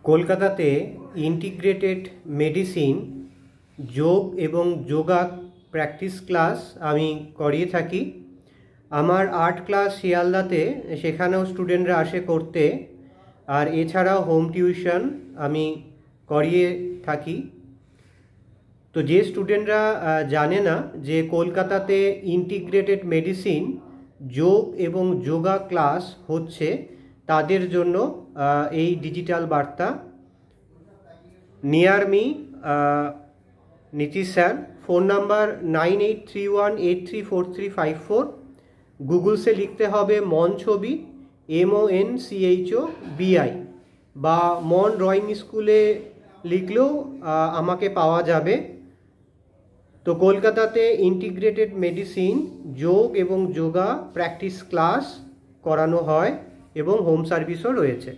কলকাতাতে integrated medicine যোগ এবং যোগা প্র্যাকটিস ক্লাস আমি করিয়ে থাকি। আমার আর্ট ক্লাস শিয়ালদাতে, সেখানেও স্টুডেন্টরা আসে করতে, আর এছাড়াও হোম টিউশন আমি করিয়ে থাকি। তো যে স্টুডেন্টরা জানে না যে কলকাতাতে ইন্টিগ্রেটেড মেডিসিন যোগ এবং যোগা ক্লাস হচ্ছে, তাদের জন্য এই ডিজিটাল বার্তা। Near me Nitish sir, phone number 9831834354। Google সে লিখতে হবে মন ছবি, MONCHOBI, বা মন ড্রয়িং স্কুলে লিখলেও আমাকে পাওয়া যাবে। তো কলকাতাতে ইন্টিগ্রেটেড মেডিসিন যোগ এবং যোগা প্র্যাকটিস ক্লাস করানো হয় এবং হোম সার্ভিসও রয়েছে।